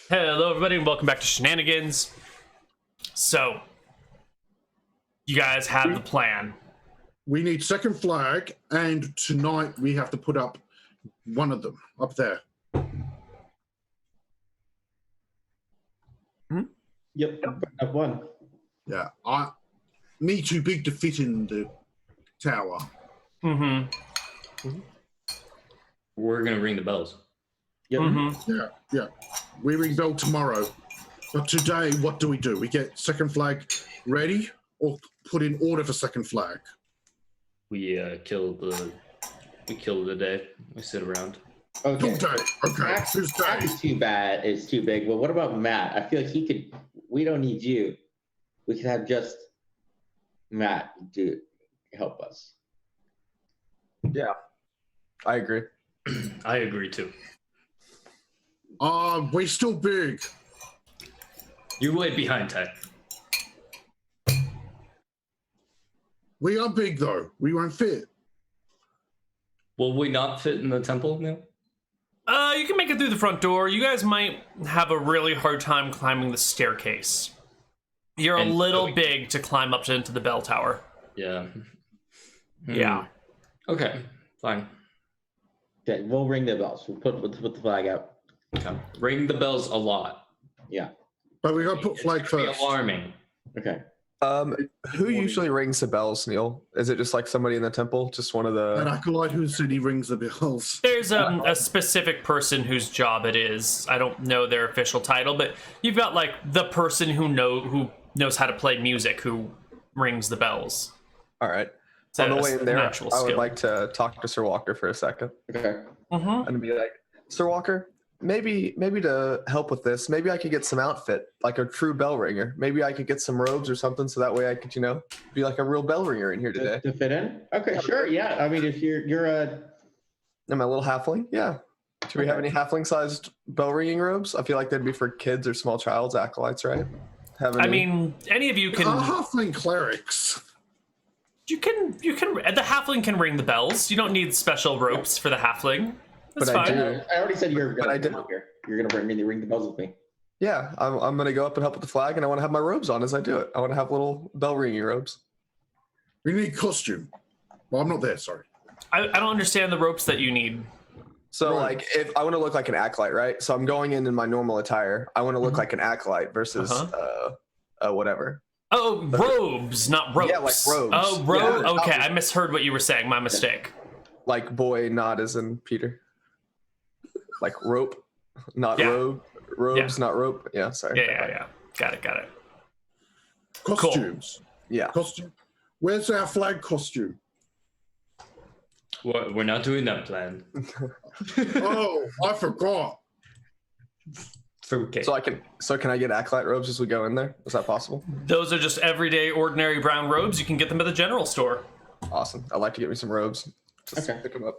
Hello, everybody, and welcome back to Shenanigans. So, you guys have the plan. We need second flag, and tonight we have to put up one of them up there. Yep, I've won. Yeah, me too big to fit in the tower. We're gonna ring the bells. Yep. Yeah. We ring bell tomorrow, but today, what do? We get second flag ready, or put in order for second flag? We kill the day. We sit around. Okay. Okay. Matt is too bad. It's too big. But what about Matt? I feel like he could. We don't need you. We could have just Matt do help us. Yeah, I agree. I agree too. We're still big. You're way behind, Ty. We are big though. We won't fit. Will we not fit in the temple now? You can make it through the front door. You guys might have a really hard time climbing the staircase. You're a little big to climb up into the bell tower. Yeah. Yeah. Okay, fine. Okay, we'll ring the bells. We'll put the flag out. Okay. Ring the bells a lot. Yeah. But we got to put It's flag gonna be first. alarming. Okay. Who usually rings the bells, Neal? Is it just like somebody in the temple? Just one of An the... acolyte who said he rings the bells. There's a specific person whose job it is. I don't know their official title, but you've got like the person who knows how to play music who rings the bells. All right. It's On the a way in there, I natural would skill. like to talk to Sir Walker for a second. Okay. And be like, Sir Walker, maybe to help with this, maybe I could get some outfit, like a true bell ringer. Maybe I could get some robes or something so that way I could, be like a real bell ringer in here today. To fit in? Okay, sure. Yeah. I mean, if you're a Am I a little halfling? Yeah. Do we have any halfling-sized bell ringing robes? I feel like they'd be for kids or small child's acolytes, right? I mean, any of you can. Halfling clerics. You can. The halfling can ring the bells. You don't need special ropes for the halfling. That's But I fine. do. I already said you're But I did. here. You're gonna ring the bells with me. Yeah, I'm going to go up and help with the flag, and I want to have my robes on as I do it. I want to have little bell ringing robes. We need costume. Well, I'm not there, sorry. I don't understand the ropes that you need. So, Right. like, if I want to look like an acolyte, right? So I'm going in my normal attire. I want to look like an acolyte versus whatever. Oh, robes, not ropes. Yeah, like robes. Oh, robe. Yeah. Okay, I misheard what you were saying. My mistake. Like boy, not as in Peter. Like rope, not Yeah. robe. Robes, not rope. Yeah, sorry. Yeah. Got it. Costumes. Yeah. Costume. Where's our flag costume? We're not doing that plan. Oh, I forgot. Okay. So can I get acolyte robes as we go in there? Is that possible? Those are just everyday, ordinary brown robes. You can get them at the general store. Awesome. I'd like to get me some robes. Just Okay. pick them up.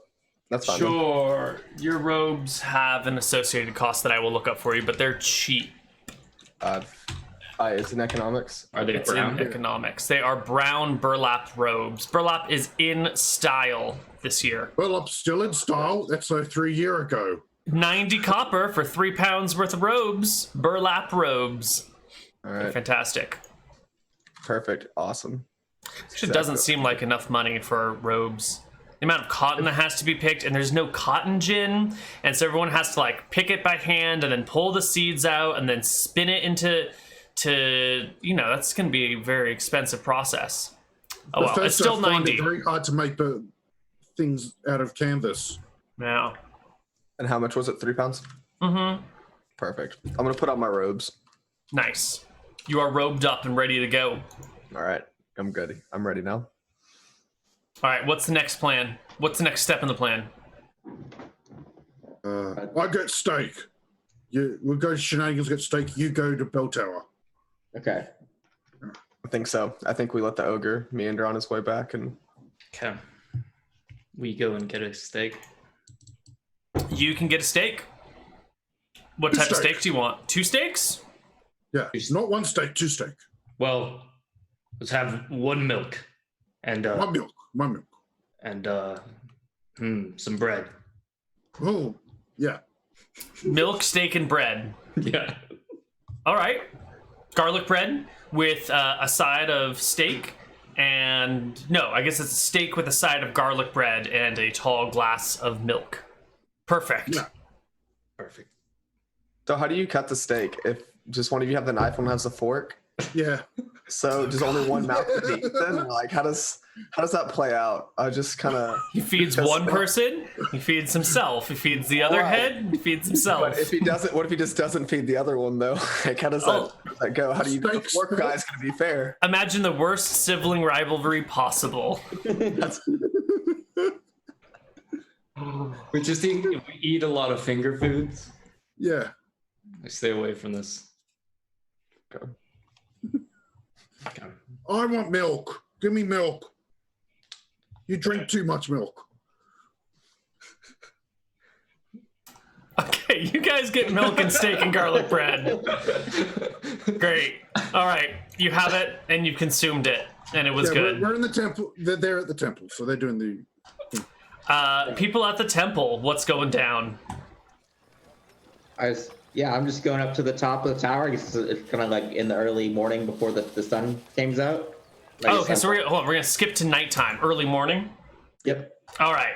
That's fine. then. Sure. Your robes have an associated cost that I will look up for you, but they're cheap. It's in economics. Are they It's brown? in economics. They are brown burlap robes. Burlap is in style this year. Well, I'm still in style. That's 3 years ago. 90 copper for 3 pounds worth of robes. Burlap robes. All They're right. fantastic. Perfect. Awesome. Actually, doesn't seem like enough money for robes. The amount of cotton that has to be picked, and there's no cotton gin, and so everyone has to like pick it by hand and then pull the seeds out and then spin it into that's going to be a very expensive process. Oh well, it's still I find 90. it very hard to make the things out of canvas. Yeah. And how much was it? 3 pounds? Perfect. I'm going to put on my robes. Nice. You are robed up and ready to go. All right. I'm good. I'm ready now. All right, what's the next plan? What's the next step in the plan? I get steak. We'll go to Shenanigans, get steak. You go to Bell Tower. Okay. I think so. I think we let the ogre meander on his way back. And Okay. We go and get a steak. You can get a steak. What type of steak do you want? 2 steaks? Yeah, not 1 steak, 2 steak. Well, let's have 1 milk and One milk. and some bread. Oh, yeah. Milk, steak, and bread. Yeah. All right. Garlic bread with a side of steak and... No, I guess it's a steak with a side of garlic bread and a tall glass of milk. Perfect. Yeah. Perfect. So how do you cut the steak? If just one of you have the knife, one has the fork. Yeah. So does only one mouth can eat then? Like how does that play out? I just kind of. He feeds one person, he feeds himself. He feeds the other head, he feeds himself. But if he doesn't, what if he just doesn't feed the other one though? Like how does that go? How do you? The fork guy's gonna be fair. Imagine the worst sibling rivalry possible. That's, We just eat a lot of finger foods. Yeah. I stay away from this. Okay. I want milk. Give me milk. You drink too much milk. Okay, you guys get milk and steak and garlic bread. Great. All right, you have it and you consumed it, and it was good. We're in the temple. They're at the temple, so they're doing the. People at the temple, what's going down? I'm just going up to the top of the tower. I guess it's kind of like in the early morning before the sun comes out. Like Okay, so we're gonna skip to nighttime, early morning. Yep. All right.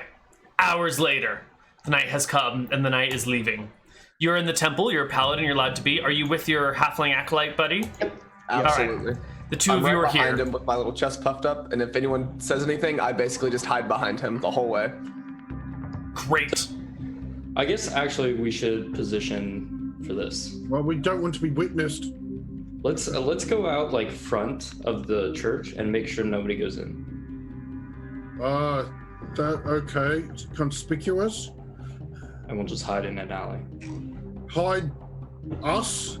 Hours later, the night has come and the night is leaving. You're in the temple. You're a paladin. You're allowed to be. Are you with your halfling acolyte buddy? Yep. absolutely. The two I'm of you right are behind here. him with my little chest puffed up, and if anyone says anything, I basically just hide behind him the whole way. Great. I guess actually we should position for this. Well, we don't want to be witnessed. Let's go out like front of the church and make sure nobody goes in. Okay. Conspicuous. And we'll just hide in an alley. Hide us.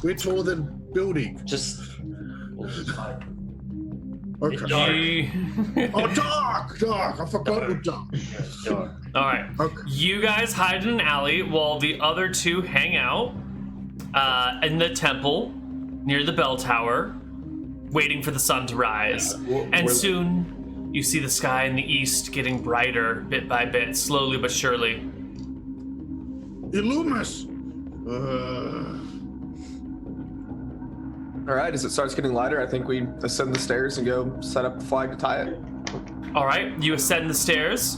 We're taller than building. We'll just hide. Okay. Oh, dark. I forgot what dark. Dark. All right. Okay. You guys hide in an alley while the other two hang out in the temple near the bell tower, waiting for the sun to rise. And soon you see the sky in the east getting brighter bit by bit, slowly but surely. Illumis. All right, as it starts getting lighter, I think we ascend the stairs and go set up the flag to tie it. All right, you ascend the stairs.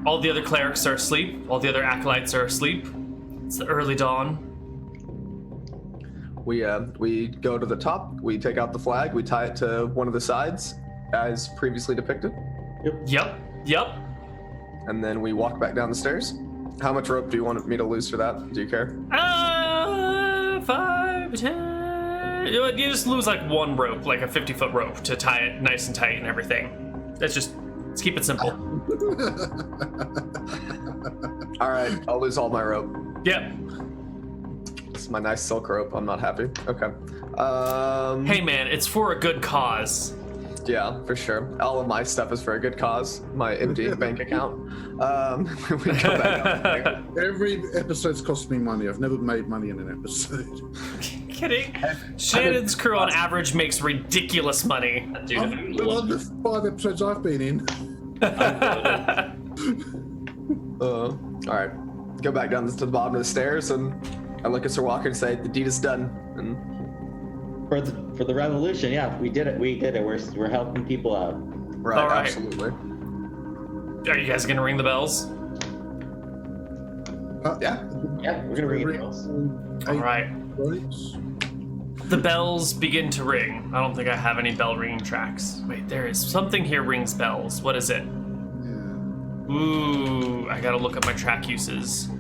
All the other clerics are asleep. All the other acolytes are asleep. It's the early dawn. We go to the top, we take out the flag, we tie it to one of the sides, as previously depicted, Yep. and then we walk back down the stairs. How much rope do you want me to lose for that? Do you care? 5, 10. You just lose like one rope, like a 50-foot rope, to tie it nice and tight and everything. Let's keep it simple. All right, I'll lose all my rope. Yep. It's my nice silk rope. I'm not happy. Okay. Hey man, it's for a good cause. Yeah, for sure. All of my stuff is for a good cause. My empty bank account. We go back up. Every episode's cost me money. I've never made money in an episode. Kidding. Shannon's crew on average makes ridiculous money. Dude, Well, the 5 episodes I've been in. All right. Go back down to the bottom of the stairs, and I look at Sir Walker and say, "The deed is done." And For the revolution, yeah, we did it. We're helping people out. right, All right. absolutely. Are you guys gonna ring the bells? Yeah. Yeah, we're gonna ring it. All right. Right. The bells begin to ring. I don't think I have any bell ringing tracks. Wait, there is something here rings bells. What is it? Yeah. Ooh, I gotta look up my track uses.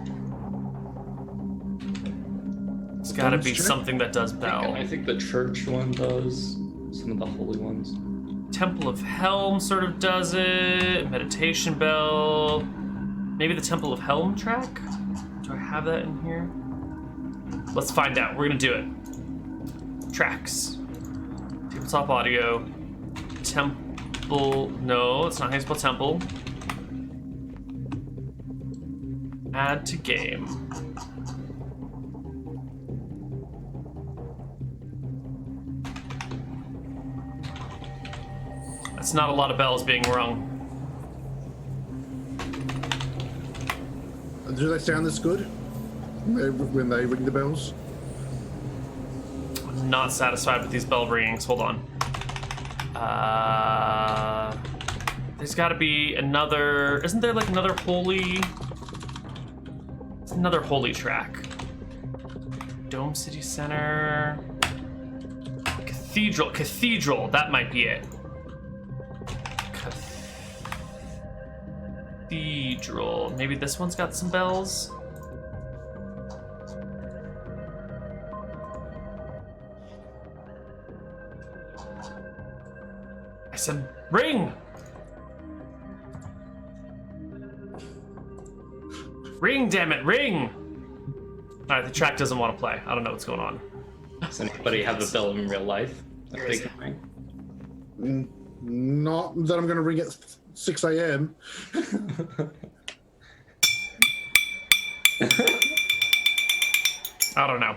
It's gotta be something that does bell. I think the church one does. Some of the holy ones. Temple of Helm sort of does it. Meditation bell. Maybe the Temple of Helm track? Do I have that in here? Let's find out. We're gonna do it. Tracks. Tabletop audio. Temple. No, it's not how you spell temple. Add to game. That's not a lot of bells being rung. Do they sound this good? when they ring the bells? I'm not satisfied with these bell ringings. Hold on. There's got to be another. Isn't there like another holy? It's another holy track. Dome City Center. Cathedral. That might be it. Cathedral. Maybe this one's got some bells. I said, ring! Ring, damn it, ring! Alright, the track doesn't want to play. I don't know what's going on. Does anybody have a bell in real life? Where is it? Not that I'm going to ring at 6 a.m. I don't know.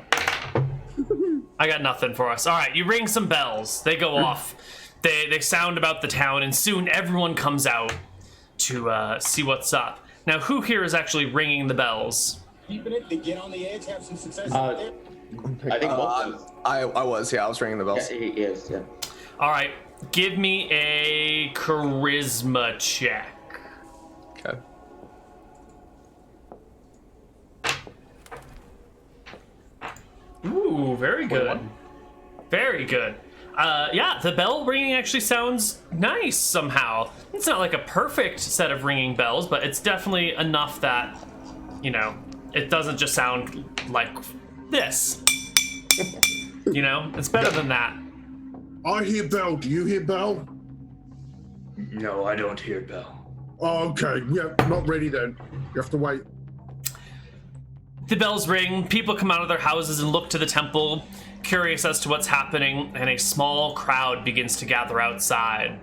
I got nothing for us. Alright, you ring some bells. They go off. They sound about the town, and soon everyone comes out to see what's up. Now, who here is actually ringing the bells? Keeping it to get on the edge, have some success. I think both. I was ringing the bells. Yeah, he is. Yeah. All right, give me a charisma check. Okay. Ooh, very good. Very good. Yeah, the bell ringing actually sounds nice somehow. It's not like a perfect set of ringing bells, but it's definitely enough that, you know, it doesn't just sound like this. You know, it's better than that. I hear bell. Do you hear bell? No, I don't hear bell. Oh, okay. Yeah, not ready then. You have to wait. The bells ring, people come out of their houses and look to the temple, curious as to what's happening, and a small crowd begins to gather outside.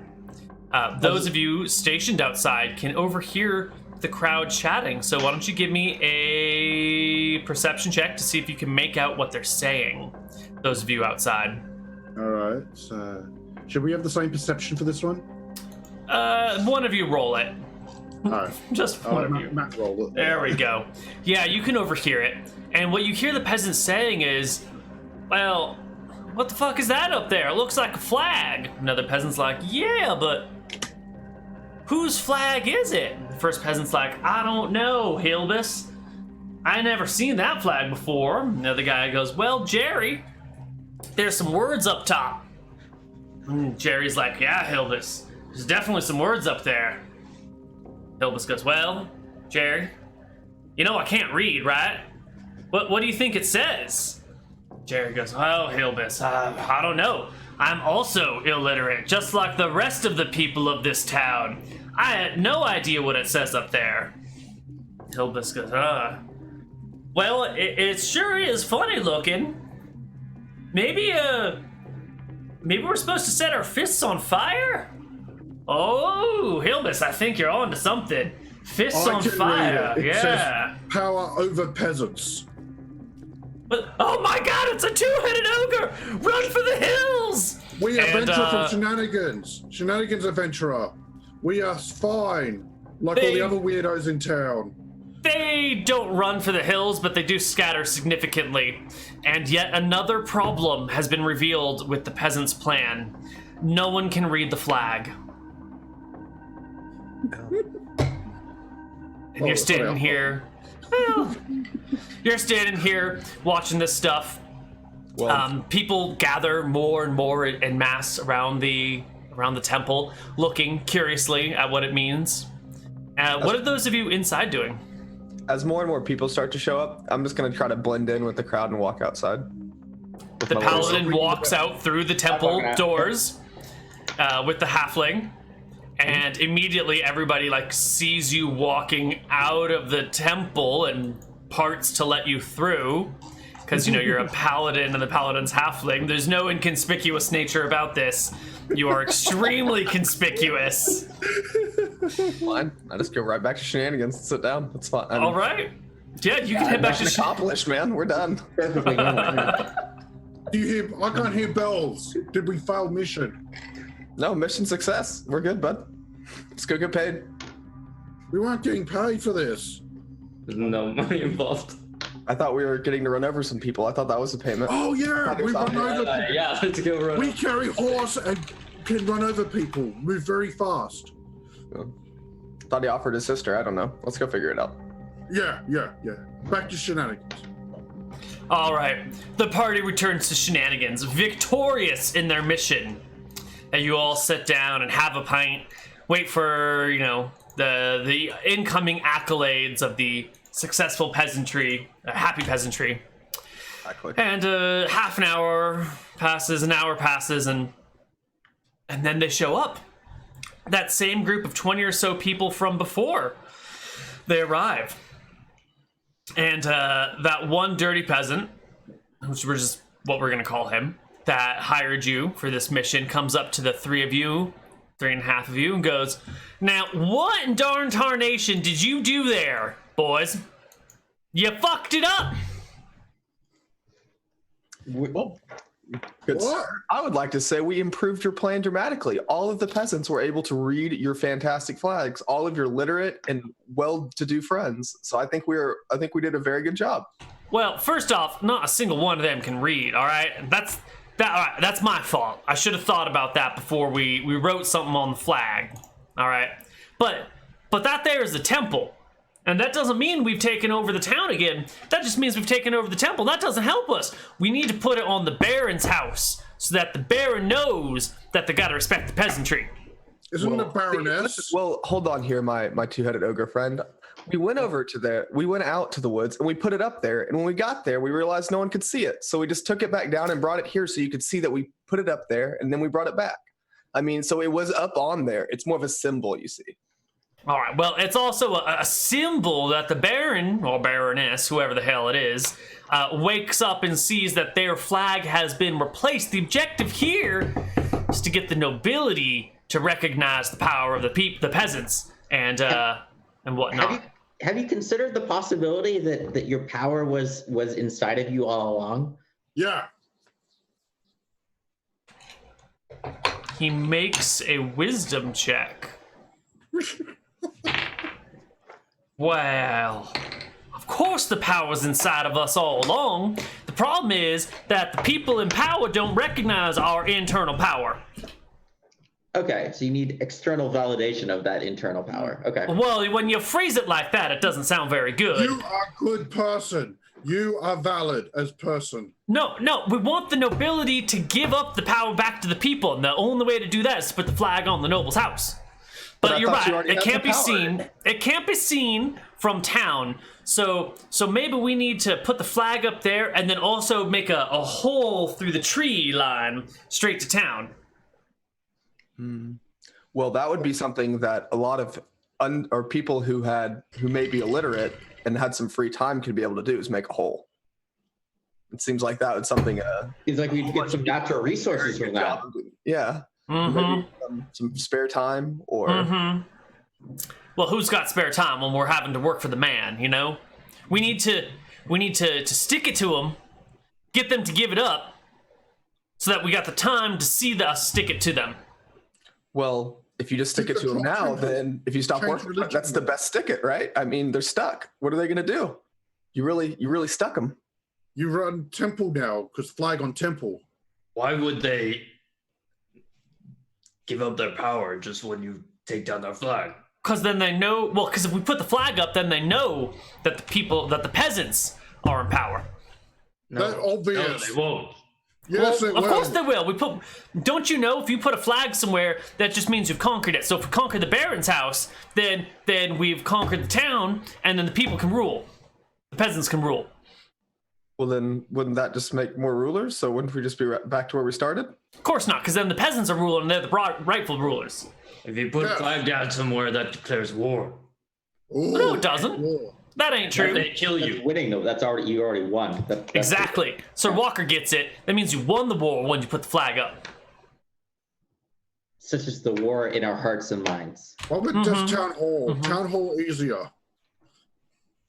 Those of you stationed outside can overhear the crowd chatting, so why don't you give me a perception check to see if you can make out what they're saying, those of you outside. All right. So, should we have the same perception for this one? One of you roll it. All right. Just one of you. Matt roll it. There we go. Yeah, you can overhear it. And what you hear the peasants saying is, well, what the fuck is that up there? It looks like a flag. Another peasant's like, yeah, but whose flag is it? First peasant's like, I don't know, Hilbus. I never seen that flag before. Another guy goes, well, Jerry, there's some words up top. And Jerry's like, yeah, Hilbus, there's definitely some words up there. Hilbus goes, well, Jerry, you know I can't read, right? What do you think it says? Jerry goes, well, Hilbus, I don't know. I'm also illiterate, just like the rest of the people of this town. I had no idea what it says up there. Hilbus goes, well, it sure is funny looking. Maybe we're supposed to set our fists on fire? Oh, Hilbus, I think you're on to something. Fists I on can fire, read it. It yeah. says power over peasants. But, oh my god, it's a two-headed ogre! Run for the hills! We are And, adventurer from Shenanigans. Shenanigans adventurer. We are fine, like all the other weirdos in town. They don't run for the hills, but they do scatter significantly. And yet another problem has been revealed with the peasants' plan. No one can read the flag. And you're standing here. Well, you're standing here watching this stuff. Well, People gather more and more en masse around the temple, looking curiously at what it means. What are those of you inside doing? as more and more people start to show up, I'm just gonna try to blend in with the crowd and walk outside. The paladin walks out through the temple doors with the halfling, and immediately everybody sees you walking out of the temple and parts to let you through, because you're a paladin and the paladin's halfling. There's no inconspicuous nature about this. You are extremely conspicuous. Fine. I just go right back to Shenanigans and sit down. That's fine. All right. Yeah, you can head back to accomplished, man. We're done. Perfectly normal. Do you hear? I can't hear bells. Did we fail mission? No, mission success. We're good, bud. Let's go get paid. We weren't getting paid for this. There's no money involved. I thought we were getting to run over some people. I thought that was the payment. Oh yeah, we run over. Yeah, let's go run. We carry horse and can run over people. Move very fast. Thought he offered his sister. I don't know. Let's go figure it out. Yeah. Back to Shenanigans. All right, the party returns to Shenanigans, victorious in their mission. And you all sit down and have a pint, wait for, the incoming accolades of the successful peasantry, happy peasantry. Exactly. And half an hour passes, an hour passes, and then they show up. That same group of 20 or so people from before. They arrive. And that one dirty peasant, which we're just what we're going to call him, that hired you for this mission, comes up to the three and a half of you, and goes, "Now, what in darn tarnation did you do there, boys? You fucked it up!" Well, good. What? I would like to say we improved your plan dramatically. All of the peasants were able to read your fantastic flags. All of your literate and well-to-do friends. So I think we did a very good job. Well, first off, not a single one of them can read, all right? That's my fault. I should have thought about that before we wrote something on the flag, all right? But that there is the temple. And that doesn't mean we've taken over the town again. That just means we've taken over the temple. That doesn't help us. We need to put it on the Baron's house so that the Baron knows that they gotta respect the peasantry. Isn't the Baroness? Well, hold on here, my two-headed ogre friend. We went out to the woods and we put it up there. And when we got there, we realized no one could see it. So we just took it back down and brought it here so you could see that we put it up there and then we brought it back. I mean, so it was up on there. It's more of a symbol, you see. All right, well, it's also a symbol that the Baron, or Baroness, whoever the hell it is, wakes up and sees that their flag has been replaced. The objective here is to get the nobility to recognize the power of the peasants and whatnot. Have you considered the possibility that your power was inside of you all along? Yeah. He makes a wisdom check. Well, of course the power's inside of us all along. The problem is that the people in power don't recognize our internal power. Okay, so you need external validation of that internal power. Okay. Well, when you phrase it like that, it doesn't sound very good. You are a good person. You are valid as person. No, we want the nobility to give up the power back to the people, and the only way to do that is to put the flag on the noble's house. But you're right. It can't be seen. It can't be seen from town. So maybe we need to put the flag up there and then also make a hole through the tree line straight to town. Well, that would be something that a lot of people who may be illiterate and had some free time could be able to do, is make a hole. It seems like that was something. Seems like we'd get some natural resources from that. Yeah. Mm-hmm. Maybe some spare time or. Mm-hmm. Well, who's got spare time when we're having to work for the man? You know, we need to stick it to them, get them to give it up, so that we got the time to see us stick it to them. Well, if you just stick it to them now, then if you stop working, that's the best stick it, right? I mean, they're stuck. What are they going to do? You really stuck them. You run temple now because flag on temple. Why would they give up their power just when you take down their flag? Because then they know. Well, because if we put the flag up, then they know that the peasants are in power. That's obvious. No, they won't. Yes, well, of course they will. Don't you know, if you put a flag somewhere, that just means you've conquered it. So if we conquer the Baron's house, then we've conquered the town, and then the people can rule. The peasants can rule. Well, then wouldn't that just make more rulers? So wouldn't we just be back to where we started? Of course not, because then the peasants are ruling, and they're the rightful rulers. If you put a flag down somewhere, that declares war. Ooh, No, it doesn't. war. That ain't true. They kill That's you. winning though. You already won. That's Exactly. Sir Walker gets it. That means you won the war when you put the flag up. Such as the war in our hearts and minds. What about just town hall? Town hall easier.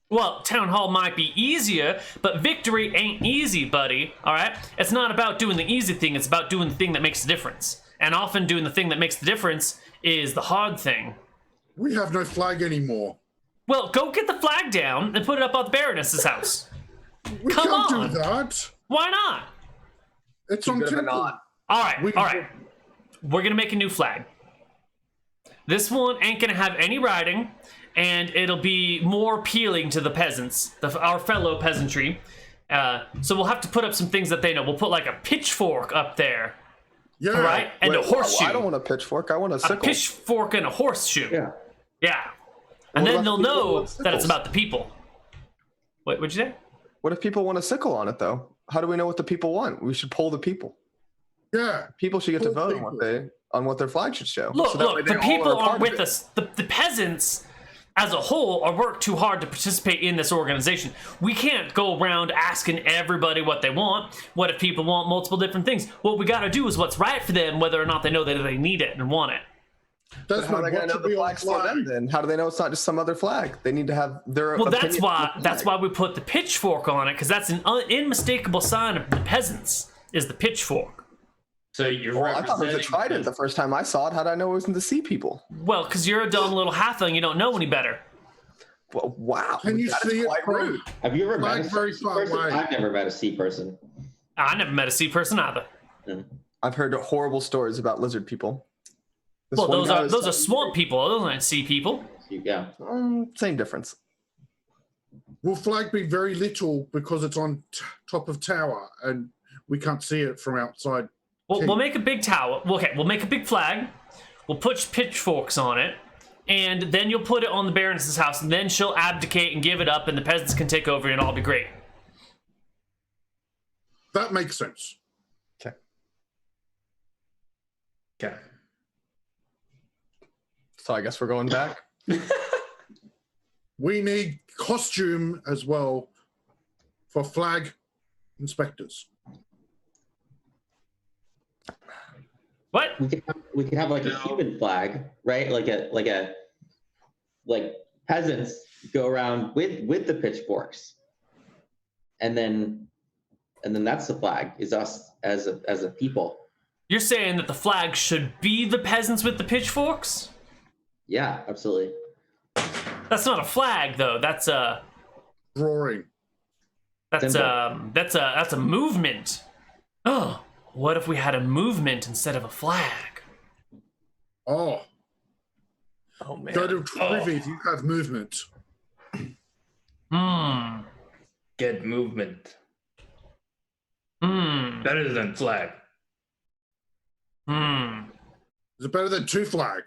Well, town hall might be easier, but victory ain't easy, buddy. All right? It's not about doing the easy thing. It's about doing the thing that makes the difference. And often doing the thing that makes the difference is the hard thing. We have no flag anymore. Well, go get the flag down and put it up on the Baroness's house. We Come can't on. do that. Why not? It's Too on good of a temple. nod. All right, We- all right. We're gonna make a new flag. This one ain't gonna have any writing, and it'll be more appealing to the peasants, our fellow peasantry. So we'll have to put up some things that they know. We'll put like a pitchfork up there, Yeah. all right, and Wait, a horseshoe. I don't want a pitchfork. I want a a sickle. pitchfork and a horseshoe. Yeah. Yeah. And What then about they'll the people know with that it's sickles? about the people. What'd you say? What if people want a sickle on it though? How do we know what the people want? We should poll the people. Yeah. People should get to Poll vote people. on what their flag should show. Look, So that way look, they the all people are a part aren't of with it. us. The peasants as a whole are worked too hard to participate in this organization. We can't go around asking everybody what they want. What if people want multiple different things? What we gotta do is what's right for them, whether or not they know that they need it and want it. That's How are what they going to know should the be on flag's for them flag. then? How do they know it's not just some other flag? They need to have their Well, opinion on the that's flag. why we put the pitchfork on it, because that's an unmistakable sign of the peasants. Is the pitchfork? So you're Well, I thought it was a representing trident the first time I saw it. How did I know it wasn't to see people? Well, because you're a dumb little halfling, you don't know any better. Well, wow. Can you that is see it quite from? rude. Have you ever Flag met a very sea far person? away. I've never met a sea person. I never met a sea person either. I've heard horrible stories about lizard people. This Well, one those guy are was those are telling me- swamp people. Those aren't sea people. Yeah. Same difference. Will flag be very little because it's on top of tower and we can't see it from outside? We'll make a big tower. Okay, we'll make a big flag. We'll put pitchforks on it, and then you'll put it on the Baroness's house, and then she'll abdicate and give it up, and the peasants can take over, and it'll all be great. That makes sense. Okay. So I guess we're going back. We need costume as well for flag inspectors. What? We could have like a human flag, right? Like peasants go around with the pitchforks, and then that's the flag, is us as a people. You're saying that the flag should be the peasants with the pitchforks? Yeah, absolutely. That's not a flag, though. That's a Drawing. that's a movement. Oh, what if we had a movement instead of a flag? Oh, Oh man. go to privy if you have movement. Get movement. Better than flag. Is it better than two flag?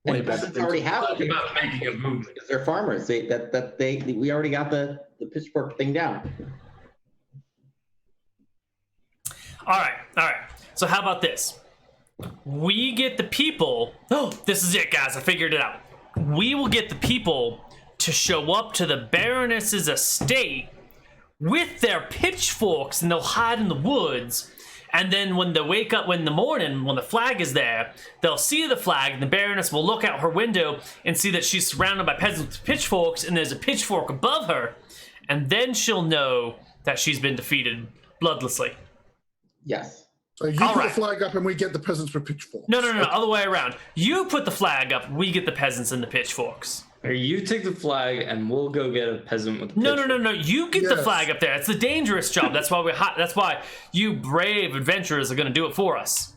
And the peasants already have Talk it about making a movement. because they're farmers. We already got the pitchfork thing down. All right. So how about this? We get the people. Oh, this is it, guys. I figured it out. We will get the people to show up to the Baroness's estate with their pitchforks, and they'll hide in the woods. And then when they wake up in the morning, when the flag is there, they'll see the flag, and the Baroness will look out her window and see that she's surrounded by peasants with pitchforks, and there's a pitchfork above her. And then she'll know that she's been defeated bloodlessly. Yes. So you All put right. the flag up and we get the peasants with pitchforks. No, other way around. You put the flag up, we get the peasants and the pitchforks. Or you take the flag and we'll go get a peasant with a No. pitchfork. You get the Yes. flag up there. It's a dangerous job. That's why that's why you brave adventurers are going to do it for us,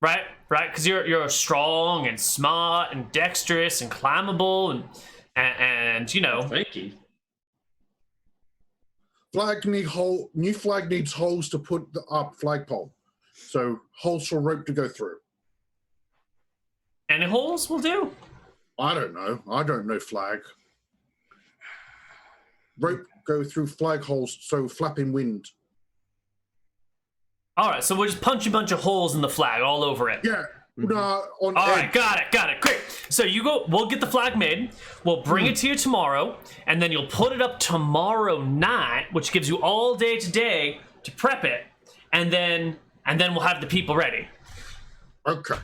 right? Because you're strong and smart and dexterous and climbable and you know. Thank you. New flag needs holes to put up flagpole. So holes for rope to go through. Any holes will do. I don't know flag. Rope go through flag holes so flapping wind. All right, so we'll just punch a bunch of holes in the flag all over it. Yeah. On All right, edge. got it. Great. So we'll get the flag made. We'll bring it to you tomorrow, and then you'll put it up tomorrow night, which gives you all day today to prep it, and then we'll have the people ready. Okay.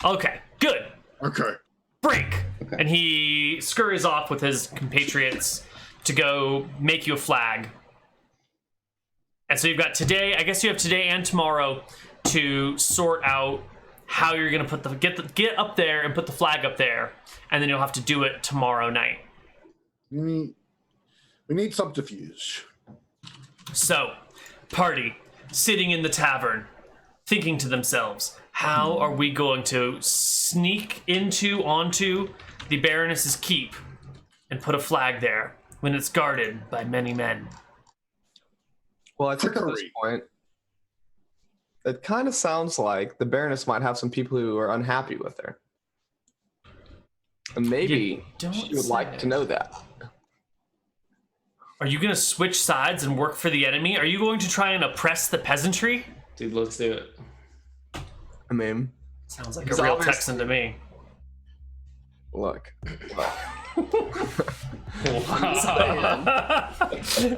Okay, good. Okay. Break. And he scurries off with his compatriots to go make you a flag. And so you've got today, I guess you have today and tomorrow to sort out how you're going to get up there and put the flag up there, and then you'll have to do it tomorrow night. We need subterfuge. So, party, sitting in the tavern, thinking to themselves, how are we going to sneak onto the Baroness's keep and put a flag there when it's guarded by many men? Well, I think at this Trickery. point, it kind of sounds like the Baroness might have some people who are unhappy with her. And maybe don't she would say like to it. know that. Are you going to switch sides and work for the enemy? Are you going to try and oppress the peasantry? Dude, let's do it. I mean, Sounds like He's a real obviously- Texan to me. look.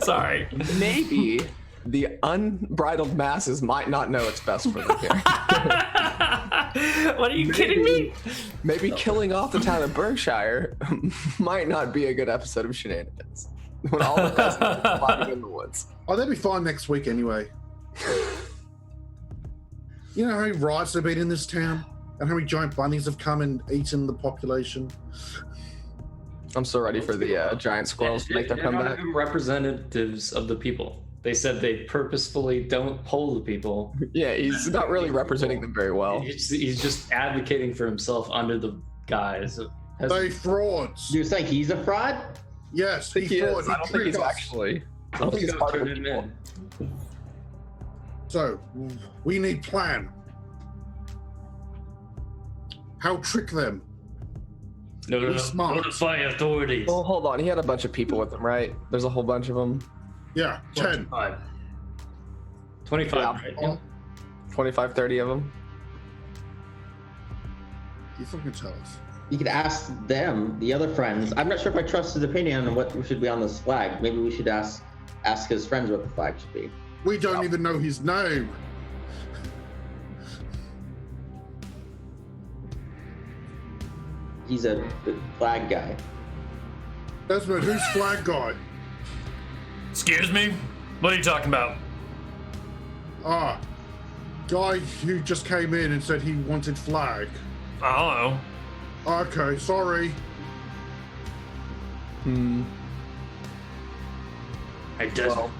Sorry. Maybe the unbridled masses might not know it's best for them here. What, are you kidding me? Maybe killing off the town of Berkshire might not be a good episode of Shenanigans. When all the peasants are fighting in the woods. Oh, they'll be fine next week anyway. You know how many riots have been in this town? And how many giant bunnies have come and eaten the population? I'm so ready for the giant squirrels to make their They're not comeback. even representatives of the people. They said they purposefully don't poll the people. Yeah, he's not really representing them very well. He's just advocating for himself under the guise of. They frauds. Do you think he's a fraud? Yes, I think he fraud. is. I don't think he's tricked us. actually. I don't Let's think he's go part of turn the him people. in. So, we need plan. How trick them? No, Smart. notify authorities. Well, hold on. He had a bunch of people with him, right? There's a whole bunch of them. Yeah, 10. 25, right? Oh, 25, 30 of them. you fucking tell us. You could ask them, the other friends. I'm not sure if I trust his opinion on what should be on this flag. Maybe we should ask his friends what the flag should be. We don't even know his name. He's a flag guy. Desmond, who's flag guy? Excuse me? What are you talking about? Ah, guy who just came in and said he wanted flag. I don't know. Okay, sorry. Hmm. I just. Well,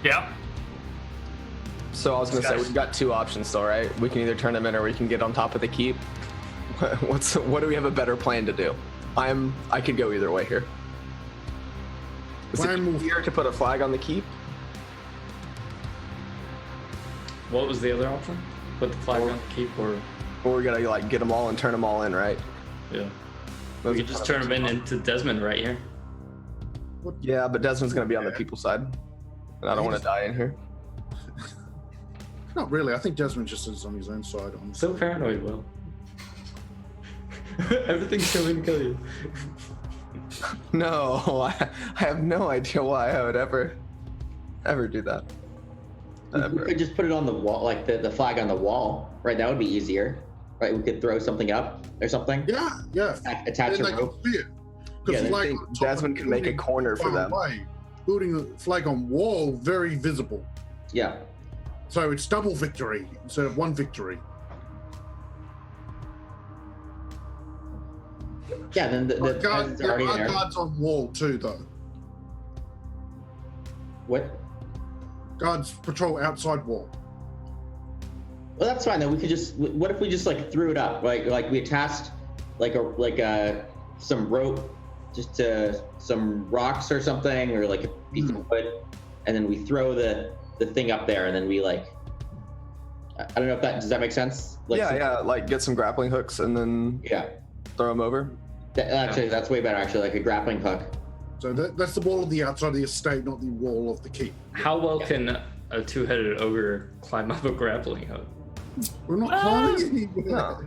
Yeah. so I was gonna say we've got two options though, right? We can either turn him in or we can get on top of the keep. What do we have a better plan to do? I could go either way here. Is it Plan will- easier to put a flag on the keep? What was the other option? Put the flag on the keep, or Or we gotta like get them all and turn them all in, right? yeah, Those we are could just kind turn of- him into Desmond right here. Yeah, but Desmond's gonna be on the people side, and I don't want to die in here. Not really. I think Desmond just is on his own side. So paranoid, Will. Everything's coming to kill you. No, I have no idea why I would ever do that. We Ever. could just put it on the wall, like the flag on the wall, right? That would be easier, right? We could throw something up or something. Yeah, yeah. Attach Then a they rope. can see it. Yeah, Because then flag think on top Desmond of can make a building corner for far them. away. Building a flag on wall, very visible. Yeah. So it's double victory instead of one victory. Yeah, then the Guards, peasants are there already are there. guards on wall too, though. What? Guards patrol outside wall. Well, that's fine. Then we could just. What if we just like threw it up? Like we attached some rope, just to some rocks or something, or like a piece of wood, and then we throw the thing up there, and then we like. I don't know if that does that make sense? Like Yeah, like get some grappling hooks and then Yeah. throw them over. Actually, that's way better. Actually, like a grappling hook. So that's the wall of the outside of the estate, not the wall of the keep. How well can a two-headed ogre climb up a grappling hook? We're not climbing anywhere. No.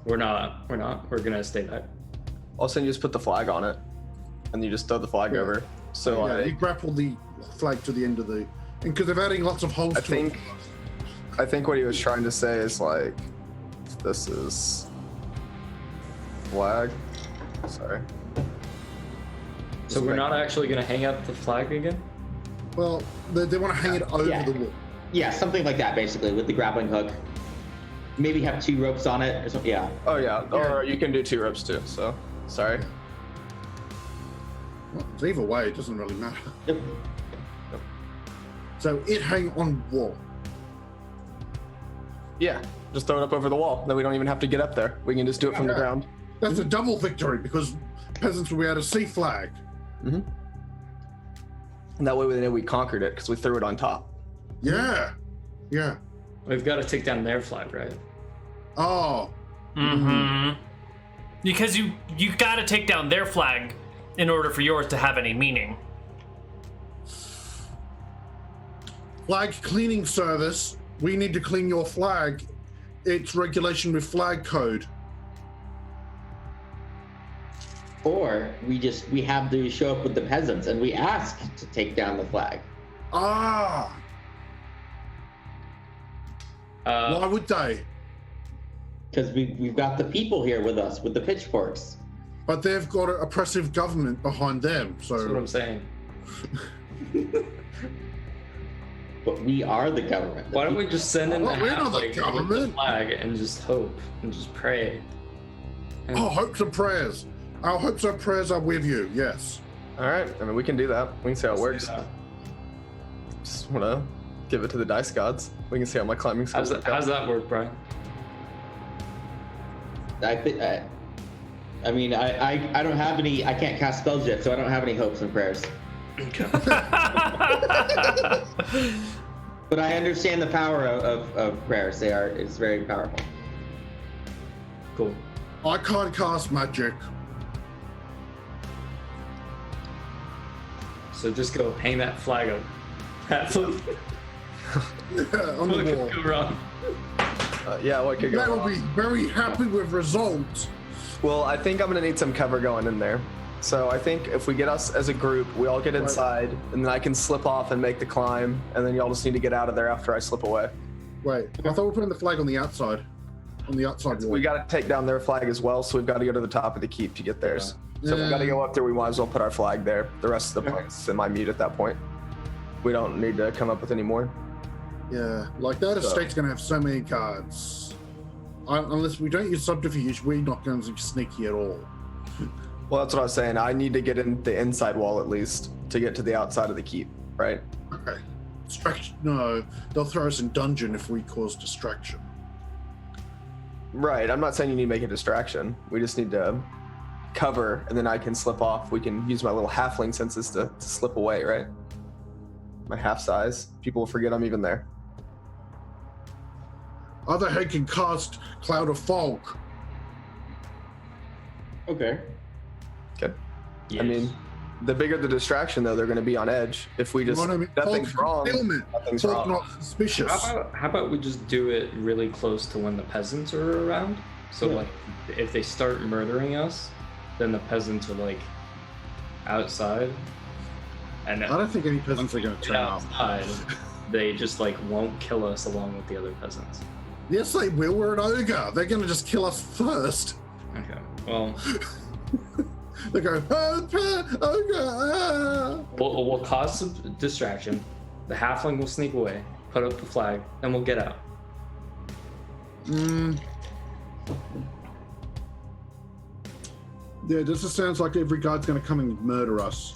We're not. We're gonna stay back. Also, you just put the flag on it, and you just throw the flag Yeah. over. So Yeah, you grapple the flag to the end of the, and because they're adding lots of holes I to think- it. I think what he was trying to say is like, this is flag. Sorry. So we're not actually gonna hang up the flag again? Well, they want to hang it over Yeah. the wall. Yeah, something like that, basically, with the grappling hook. Maybe have 2 ropes on it or something. Yeah. Oh yeah, or you can do 2 ropes too. So sorry. Well, it's either way, it doesn't really matter. Yep. So it hang on wall. Yeah, just throw it up over the wall. Then we don't even have to get up there. We can just do it from the ground. That's a double victory because peasants will be able to see flag. And that way we know we conquered it because we threw it on top. Yeah. Yeah. We've got to take down their flag, right? Oh. Because you got to take down their flag in order for yours to have any meaning. Flag cleaning service. We need to clean your flag. It's regulation with flag code. Or we have to show up with the peasants and we ask to take down the flag. Ah. Why would they? Because we've got the people here with us with the pitchforks. But they've got an oppressive government behind them. That's what So I'm saying. But we are the government. Why don't we just send in the We're not the halfling with the government. flag and just hope and just pray? our hopes and prayers. Our hopes and prayers are with you. Yes. All right. I mean, we can do that. We can see how it works. Yeah. Just want to give it to the dice gods. We can see how my climbing skills How's that work, Brian? I think. I mean, I don't have any. I can't cast spells yet, so I don't have any hopes and prayers. But I understand the power of prayers. It's very powerful. Cool. I can't cast magic. So just go hang that flag up. That's what On the could wall. go wrong. Yeah, what could go They will wrong? be very happy with results. Well, I think I'm gonna need some cover going in there. So I think if we get us as a group, we all get inside, and then I can slip off and make the climb, and then y'all just need to get out of there after I slip away. Wait, I thought we were putting the flag on the outside. On the outside wall. We got to take down their flag as well, so we've got to go to the top of the keep to get theirs. So if we got to go up there, we might as well put our flag there. The rest of the points semi-mute at that point. We don't need to come up with any more. Yeah, like that So- estate's gonna have so many cards. Unless we don't use subterfuge, we're not going to be sneaky at all. Well, that's what I was saying. I need to get in the inside wall at least to get to the outside of the keep, right? Okay. Distraction. No, they'll throw us in dungeon if we cause distraction. Right. I'm not saying you need to make a distraction. We just need to cover, and then I can slip off. We can use my little halfling senses to slip away, right? My half size. People will forget I'm even there. Other head can cast Cloud of Fog. Okay. Good. Yes. I mean, the bigger the distraction, though, they're going to be on edge. If we just, You know what I mean? nothing's Fog wrong, concealment. nothing's Fog wrong. not suspicious. How about we just do it really close to when the peasants are around? So like, if they start murdering us, then the peasants are like outside, and I don't think any peasants are going to turn up. outside, they just like won't kill us along with the other peasants. Yes, they will. We're an ogre. They're going to just kill us first. Okay. Well, They go, oh, ogre. we'll cause some distraction. The halfling will sneak away, put up the flag, then we'll get out. Yeah, this just sounds like every guard's going to come and murder us.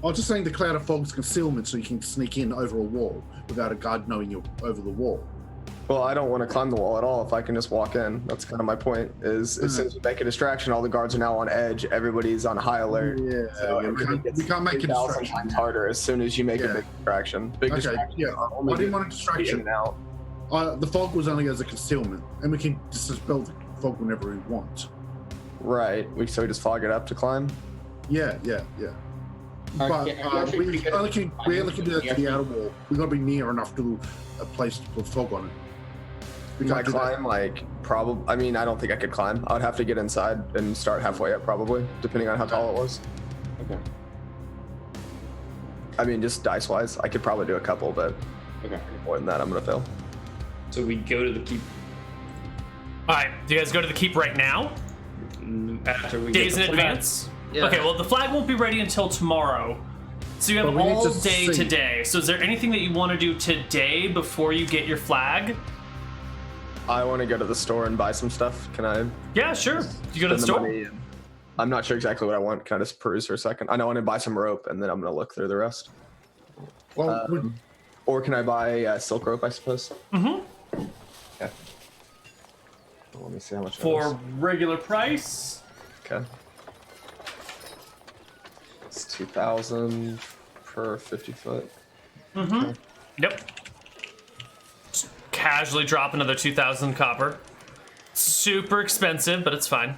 I was just saying the Cloud of Fog's concealment so you can sneak in over a wall without a guard knowing you're over the wall. Well, I don't want to climb the wall at all if I can just walk in. That's kind of my point, is as soon as we make a distraction, all the guards are now on edge. Everybody's on high alert. Yeah, So we everything can't, gets we can't make a 3,000 distraction. times harder as soon as you make a Yeah. big distraction. Big Okay, distraction. yeah. I didn't want a distraction. In and out. The fog was only as a concealment, and we can dispel the fog whenever we want. Right. So we just fog it up to climb. Yeah. But Yeah, you're actually pretty good at we only can do that to climbing. the outer wall. We got to be near enough to a place to put fog on it. We Can I can't do that. climb? Like, probably. I mean, I don't think I could climb. I would have to get inside and start halfway up, probably, depending on how tall it was. Okay. I mean, just dice wise, I could probably do a couple, but Okay. more than that, I'm gonna fail. So we go to the keep All right, do you guys go to the keep right now? after we Days get in the flag. advance? Yeah. Okay, well, the flag won't be ready until tomorrow. So you have But we need all to day see. today. So is there anything that you want to do today before you get your flag? I want to go to the store and buy some stuff. Can I Yeah, sure. You go to spend the the store? money? I'm not sure exactly what I want. Can I just peruse for a second? I know I want to buy some rope, and then I'm going to look through the rest. Well, Or can I buy silk rope, I suppose? Mm-hmm. Yeah. Let me see how much For regular price. Okay. It's 2,000 per 50 foot. Mm-hmm. Okay. Yep. Just casually drop another 2,000 copper. Super expensive, but it's fine.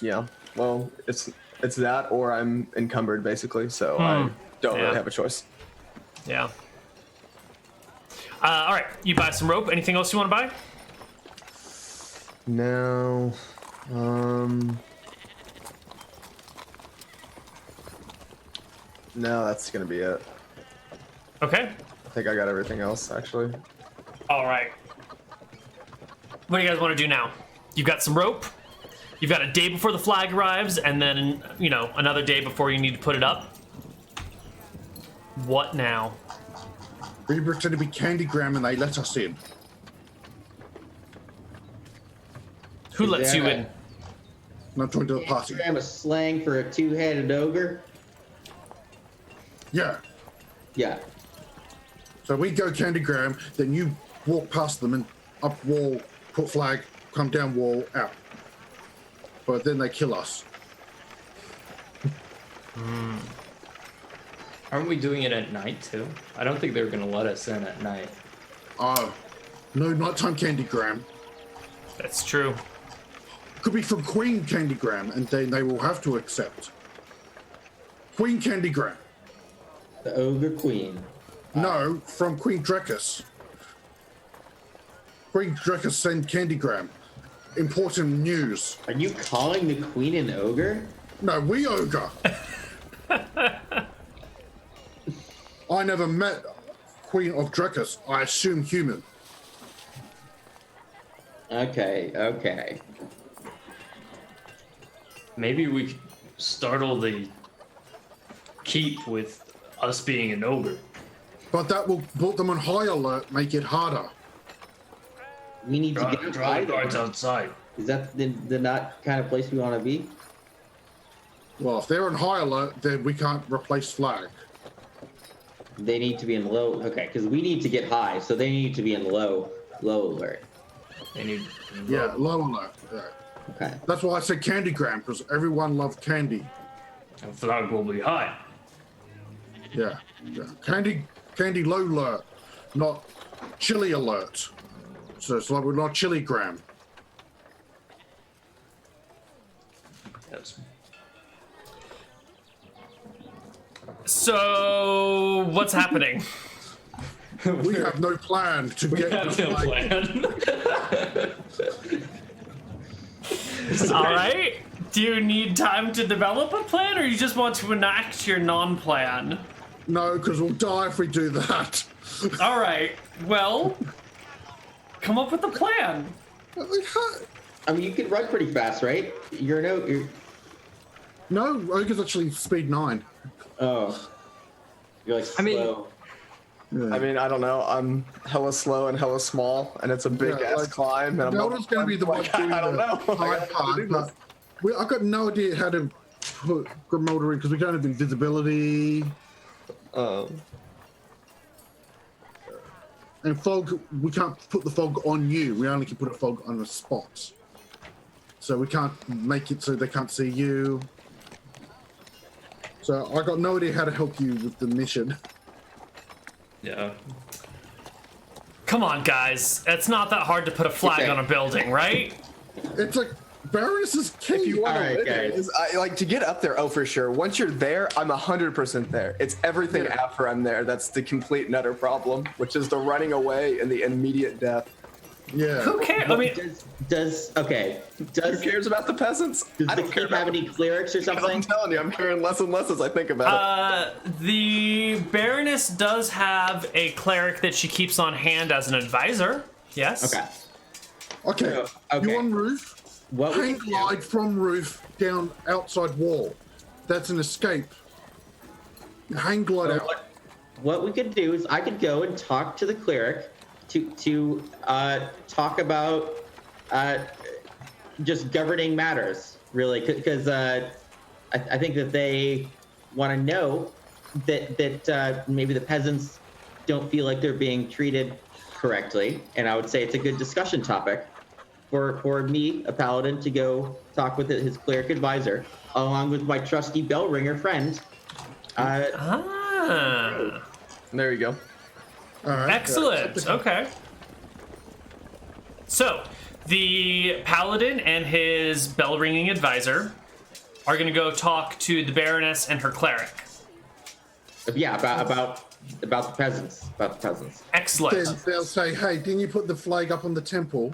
Yeah. Well, it's that, or I'm encumbered basically, so I don't Yeah. really have a choice. Yeah. All right, you buy some rope. Anything else you want to buy? No. No, that's gonna be it. Okay. I think I got everything else actually. All right. What do you guys want to do now? You've got some rope. You've got a day before the flag arrives, and then, you know, another day before you need to put it up. What now? we pretend to be Candygram and they let us in. Who lets you in? And I'm talking to the party. I'm a slang for a two-headed ogre. Yeah. Yeah. So we go Candygram, then you walk past them and up wall, put flag, come down wall, out. But then they kill us. Aren't we doing it at night too? I don't think they're gonna let us in at night. No, nighttime Candygram. That's true. Could be from Queen Candygram, and then they will have to accept. Queen Candygram. The ogre queen. No, from Queen Drecus. Queen Drecus sent Candygram. Important news. Are you calling the queen an ogre? No, we ogre. I never met Queen of Drecus. I assume human. Okay. Maybe we could startle the keep with us being an ogre. But that will put them on high alert, make it harder. We need to get Draw the inside. guards outside. Is that the not kind of place we want to be? Well, if they're on high alert, then we can't replace flag. They need to be in low. Okay, because we need to get high, so they need to be in low alert. They need. Yeah, low alert. Yeah. Okay. That's why I said Candygram, because everyone loved candy. And flag will be high. Yeah. Candy low alert, not chili alert. So it's like we're not chiligram. Yes. So, what's happening? We have no plan to We get have no plan. All right. Do you need time to develop a plan, or you just want to enact your non-plan? No, because we'll die if we do that. All right. Well, come up with a plan. I mean, you can run pretty fast, right? You're No, Ogre's actually speed 9. oh, you're like slow. I mean- Yeah. I mean, I don't know. I'm hella slow and hella small, and it's a big Yeah, ass like, climb. And I'm Zelda's going to be the one doing I don't the know. hard part, but I've got no idea how to put Grimmelder in because we don't have invisibility. And fog, we can't put the fog on you. We only can put a fog on a spot. So we can't make it so they can't see you. So I got no idea how to help you with the mission. Yeah. Come on, guys. It's not that hard to put a flag Okay. on a building, right? It's like Baroness is king. If you want Alright, to live it, guys. like to get up there, oh for sure. Once you're there, I'm 100% there. It's everything Yeah. after I'm there that's the complete and utter problem, which is the running away and the immediate death. Yeah. Who cares? I mean, Does Who cares about the peasants? does I the don't care keep have about any clerics or I'm something? telling you, I'm caring less and less as I think about the Baroness does have a cleric that she keeps on hand as an advisor. Yes. Okay. Okay. Okay. You on roof? What we Hang can do- glide from roof down outside wall. That's an escape. Hang glide out. What we could do is I could go and talk to the cleric to talk about just governing matters, really, because I think that they want to know that maybe the peasants don't feel like they're being treated correctly, and I would say it's a good discussion topic for me, a paladin, to go talk with his cleric advisor, along with my trusty bell ringer friend. There you go. All right. Excellent. Okay. So, the paladin and his bell ringing advisor are going to go talk to the Baroness and her cleric. Yeah, about the peasants. About the peasants. Excellent. Then they'll say, "Hey, didn't you put the flag up on the temple?"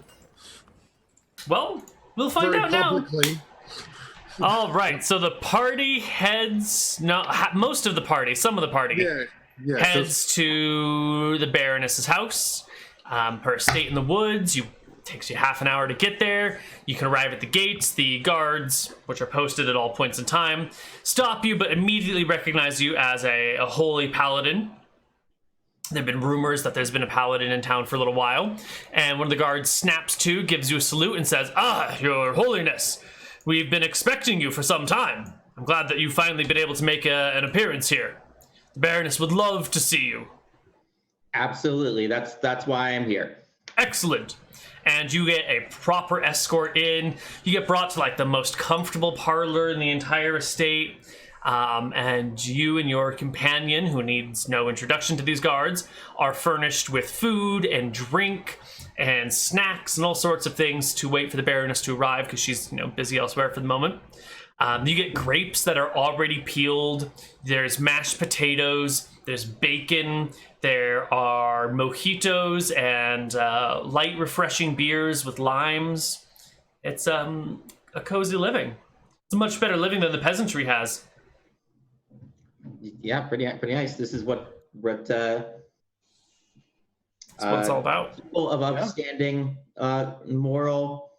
Well, we'll find Very out now. publicly. All right. So the party heads. No, most of the party. Some of the party. Yeah. Heads to the Baroness's house, her estate in the woods. Takes you half an hour to get there. You can arrive at the gates. The guards, which are posted at all points in time, stop you, but immediately recognize you as a holy paladin. There have been rumors that there's been a paladin in town for a little while, and one of the guards snaps to, gives you a salute, and says, Your Holiness, we've been expecting you for some time. I'm glad that you've finally been able to make an appearance here. The Baroness would love to see you. Absolutely. That's why I'm here. Excellent. And you get a proper escort in. You get brought to like the most comfortable parlor in the entire estate. And you and your companion, who needs no introduction to these guards, are furnished with food and drink and snacks and all sorts of things to wait for the Baroness to arrive, because she's busy elsewhere for the moment. You get grapes that are already peeled. There's mashed potatoes. There's bacon. There are mojitos and light, refreshing beers with limes. It's a cozy living. It's a much better living than the peasantry has. Yeah, pretty nice. This is what That's what it's all about. People of upstanding moral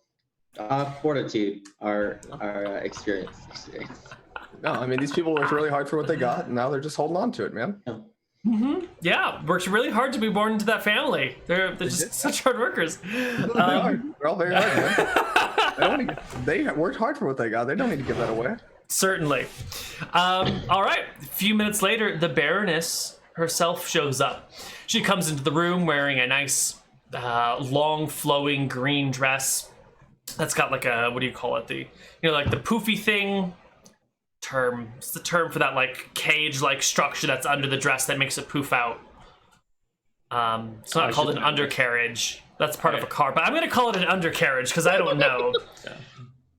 fortitude are experience. No, I mean, these people worked really hard for what they got, and now they're just holding on to it, man. Yeah, worked really hard to be born into that family. They're just such hard workers. They are. They're all very hard, man. They worked hard for what they got. They don't need to give that away. Certainly. All right. A few minutes later, the Baroness herself shows up. She comes into the room wearing a nice, long, flowing green dress that's got like a, what do you call it? Like the poofy thing. It's the term for that like cage-like structure that's under the dress that makes it poof out. It's not called an undercarriage. That's part of a car, but I'm going to call it an undercarriage because I don't know. Yeah.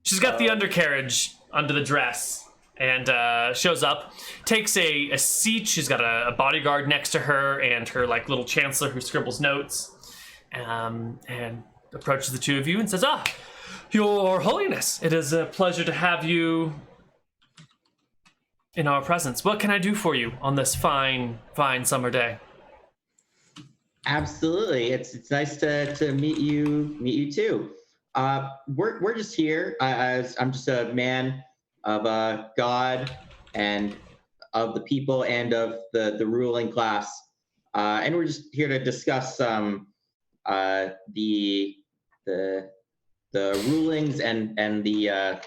She's got the undercarriage under the dress and shows up, takes a seat. She's got a bodyguard next to her and her like little chancellor who scribbles notes, and approaches the two of you and says, Your Holiness, it is a pleasure to have you in our presence. What can I do for you on this fine summer day? Absolutely, it's nice to meet you too. We're just here. I'm just a man of God and of the people and of the ruling class, and we're just here to discuss the rulings and the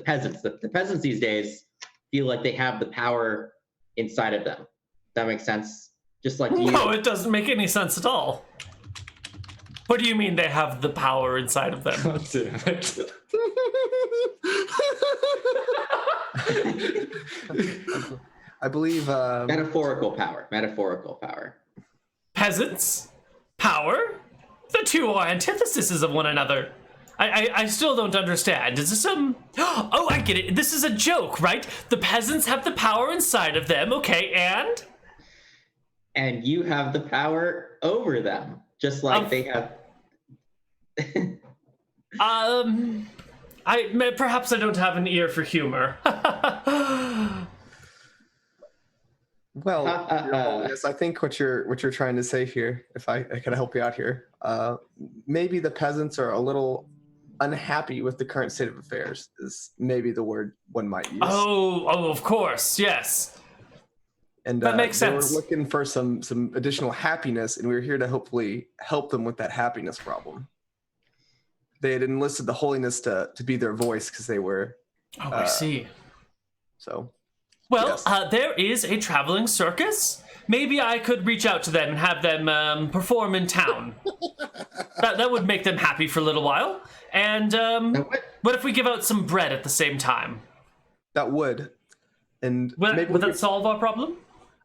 peasants. The peasants these days feel like they have the power inside of them. That makes sense? Just like you. No, it doesn't make any sense at all. What do you mean they have the power inside of them? God damn it. I believe Metaphorical power. Peasants? Power? The two are antitheses of one another. I still don't understand. Is this some... Oh, I get it. This is a joke, right? The peasants have the power inside of them. Okay, and? And you have the power over them, just like they have. Perhaps I don't have an ear for humor. Well, Your Holiness, I think what you're trying to say here, if I can help you out here, maybe the peasants are a little unhappy with the current state of affairs, is maybe the word one might use. Oh, of course, yes. And that makes sense. They were looking for some additional happiness, and we were here to hopefully help them with that happiness problem. They had enlisted the Holiness to be their voice because they were. I see. So, Well, yes. there is a traveling circus. Maybe I could reach out to them and have them perform in town. that would make them happy for a little while. And what if we give out some bread at the same time? That would. And Would maybe that solve our problem?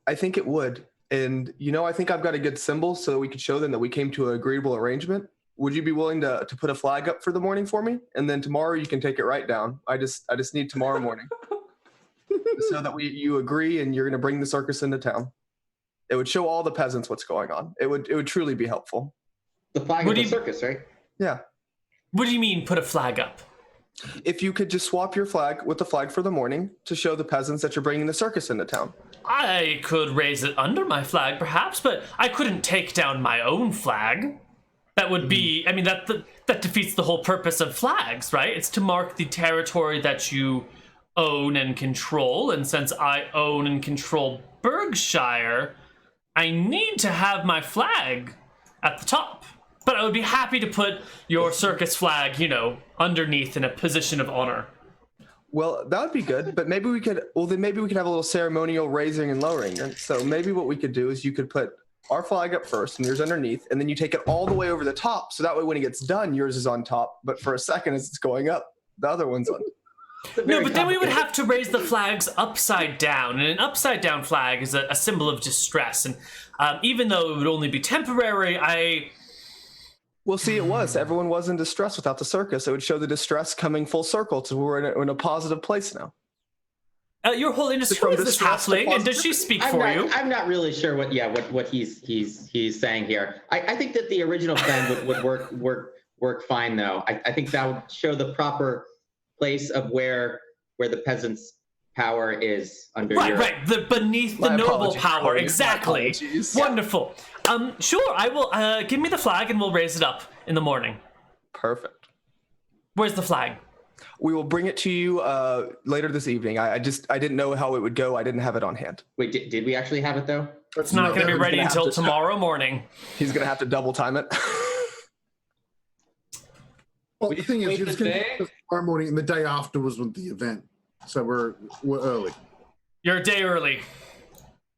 I think it would. And, I think I've got a good symbol so we could show them that we came to an agreeable arrangement. Would you be willing to put a flag up for the morning for me? And then tomorrow you can take it right down. I just need tomorrow morning. So that you agree and you're going to bring the circus into town. It would show all the peasants what's going on. It would truly be helpful. The flag of the circus, right? Yeah. What do you mean, put a flag up? If you could just swap your flag with the flag for the morning to show the peasants that you're bringing the circus into town. I could raise it under my flag, perhaps, but I couldn't take down my own flag. That would be, I mean, that defeats the whole purpose of flags, right? It's to mark the territory that you own and control, and since I own and control Berkshire, I need to have my flag at the top. But I would be happy to put your circus flag, underneath in a position of honor. Well, that would be good, but maybe we could have a little ceremonial raising and lowering. And so maybe what we could do is you could put our flag up first and yours underneath, and then you take it all the way over the top. So that way when it gets done, yours is on top. But for a second, as it's going up, the other one's on. No, but then we would have to raise the flags upside down, and an upside down flag is a symbol of distress. And even though it would only be temporary, Well, see, it was. Everyone was in distress without the circus. It would show the distress coming full circle to we're in a positive place now. Your Holiness, who is this halfling, and does she speak for you? I'm not really sure what he's saying here. I think that the original plan would work fine though. I think that would show the proper place of where the peasants' power is under right, beneath the noble power, exactly. Wonderful. Sure, I will. Give me the flag, and we'll raise it up in the morning. Perfect. Where's the flag? We will bring it to you later this evening. I didn't know how it would go. I didn't have it on hand. Wait, did we actually have it though? It's not going to be ready until tomorrow morning. He's going to have to double time it. Well, the thing is, it's going to be tomorrow morning, and the day after was with the event, so we're early. You're a day early.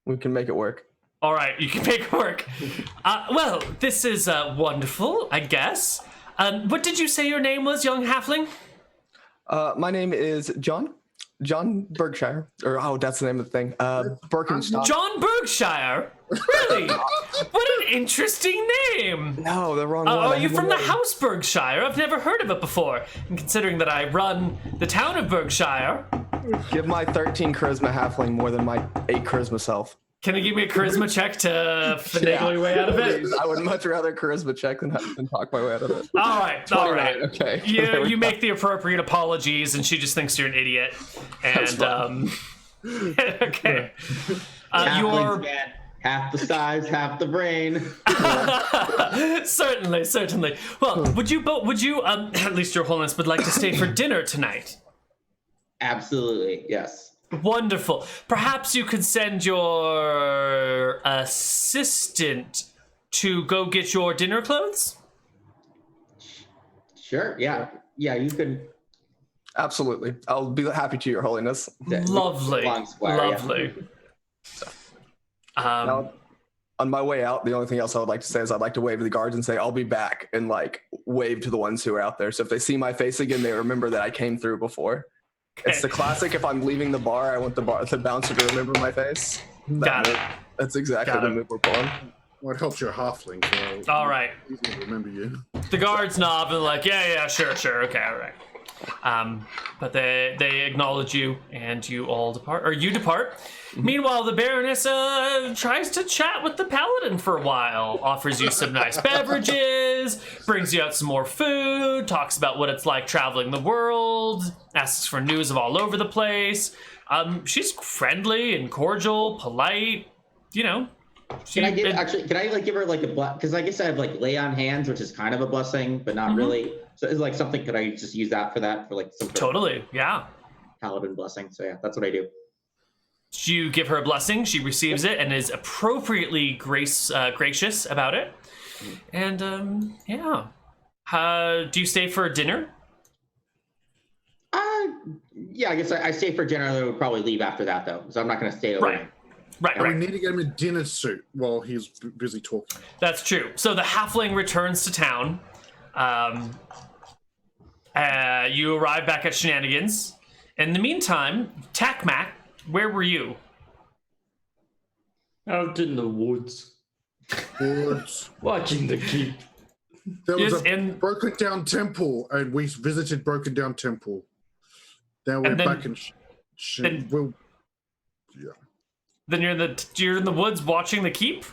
We can make it work. All right, you can make it work. Well, this is wonderful, I guess. What did you say your name was, young halfling? My name is John Berkshire. That's the name of the thing. Birkenstock. John Berkshire? Really? What an interesting name. No, the wrong one. Are you from the House Berkshire? I've never heard of it before. And considering that I run the town of Berkshire. Give my 13 charisma halfling more than my 8 charisma self. Can you give me a charisma check to finagle your way out of it? I would much rather charisma check than talk my way out of it. All right. Okay. You make the appropriate apologies, and she just thinks you're an idiot. And okay. You're half the size, half the brain. certainly. Well, would you at least your Holiness would like to stay for dinner tonight? Absolutely, yes. Wonderful. Perhaps you could send your assistant to go get your dinner clothes? Sure, yeah, you can. Absolutely. I'll be happy to, Your Holiness. Lovely. Lovely. Yeah. Now, on my way out, the only thing else I would like to say is I'd like to wave to the guards and say, I'll be back, and wave to the ones who are out there. So if they see my face again, they remember that I came through before. Okay. It's the classic, if I'm leaving the bar, I want the bouncer to remember my face. Got it. That's exactly the move we're pulling. Well, it helps your halfling. So all right. Easy to remember you. The guards nod and yeah, sure, okay, all right. But they acknowledge you, and you all depart, or you depart. Mm-hmm. Meanwhile, the Baroness tries to chat with the Paladin for a while, offers you some nice beverages, brings you out some more food, talks about what it's like traveling the world, asks for news of all over the place. She's friendly and cordial, polite, Can I give her a because I guess I have lay on hands, which is kind of a blessing, but not really. So it's something. Could I just use that for some totally, yeah, Paladin blessing? So yeah, that's what I do. You give her a blessing. She receives it and is appropriately gracious about it. And yeah, do you stay for dinner? Yeah, I guess I say for generally would probably leave after that though, so I'm not going to stay over. Right. Right, And we right. need to get him a dinner suit while he's busy talking. That's true. So the halfling returns to town. You arrive back at Shenanigans. In the meantime, Takmak, where were you? Out in the woods, Woods. watching the keep. There was Is a in- broken down temple, and we visited broken down temple. Then we're And then- back in. then- Well, Then you're in the woods watching the keep?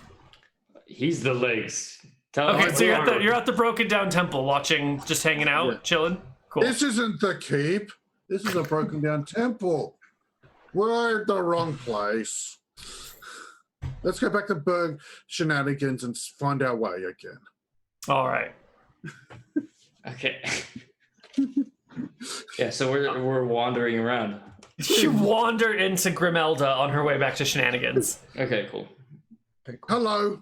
He's the legs. Tell Okay, him so where you're at the broken down temple watching, just hanging out, Yeah. chilling. Cool. this isn't the keep. This is a broken down temple. We're at the wrong place. Let's go back to Berg Shenanigans and find our way again. All right. Okay. Yeah, so we're wandering around. You wander into Grimelda on her way back to Shenanigans. Okay, cool. Hello.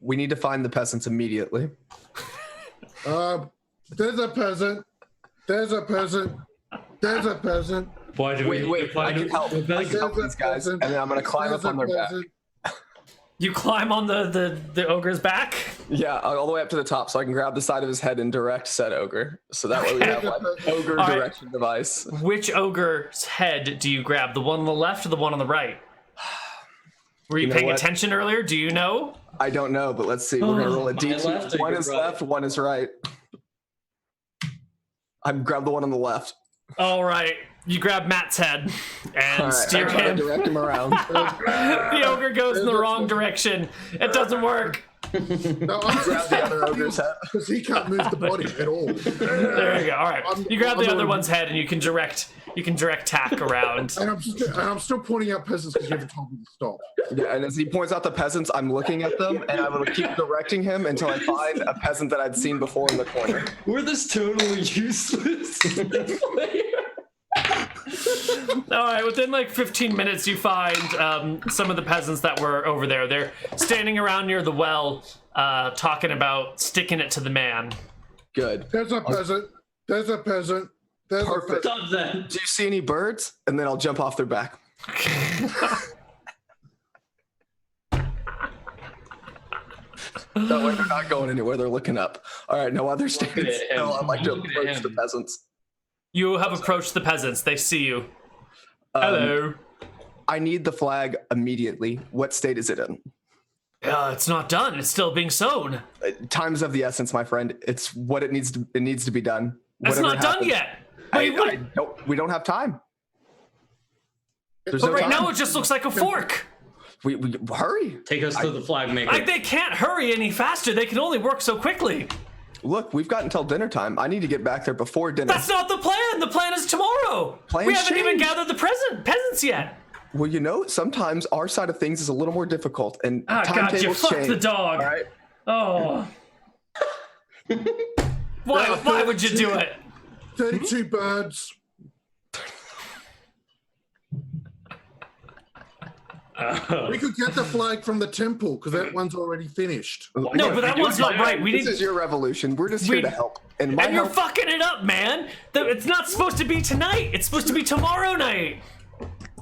We need to find the peasants immediately. There's a peasant. There's a peasant. There's a peasant. Why do we Wait, I can help. I can There's help a these guys, and peasant. then I'm gonna climb up There's on a their back. peasant. You climb on the ogre's back. Yeah, all the way up to the top, so I can grab the side of his head and direct said ogre. So that way we have like ogre All right. direction device. Which ogre's head do you grab? The one on the left or the one on the right? Were you, You know paying what? attention earlier? Do you know? I don't know, but let's see. We're gonna roll a My d2. left or One your is right? left, one is right. I'm grab the one on the left. All right. You grab Matt's head and All right, steer I try to him. direct him around. The ogre goes in the wrong direction. It doesn't work. No, I'm Grab the other ogre's head. because he can't move the body at all. There you go. All right. You grab the I'm other on- one's head and you can direct tack around. And I'm still pointing out peasants because you haven't told me to stop. Yeah, and as he points out the peasants, I'm looking at them, and I will keep directing him until I find a peasant that I'd seen before in the corner. We're this totally useless player. All right, within like 15 minutes, you find some of the peasants that were over there. They're standing around near the well, talking about sticking it to the man. Good. There's a peasant. There's a peasant. There's Perfect. a peasant. Stop that. Do you see any birds? And then I'll jump off their back. That way they're not going anywhere. They're looking up. All right, no other standing at him. still. I'd like to Look at approach the him. peasants. You have approached the peasants. They see you. Hello. I need the flag immediately. What state is it in? It's not done. It's still being sewn. Time's of the essence, my friend. It's what it needs to be done. That's Whatever not done happens. yet. Wait, We don't have time. There's but no right time. now it just looks like a fork. We hurry. Take us to the flag maker. Like they can't hurry any faster. They can only work so quickly. Look, we've got until dinner time. I need to get back there before dinner. That's not the plan. The plan is tomorrow. Plans We haven't even change. gathered the peasants yet. Well, you know, sometimes our side of things is a little more difficult, and Ah, God, you timetables fucked change. the dog. All right. Oh. Why would you do it? 32 birds. We could get the flag from the temple because that one's already finished. No, but that one's not right. We This need. is your revolution. We're just here to help. And my And you're help, fucking it up, man. It's not supposed to be tonight. It's supposed to be tomorrow night.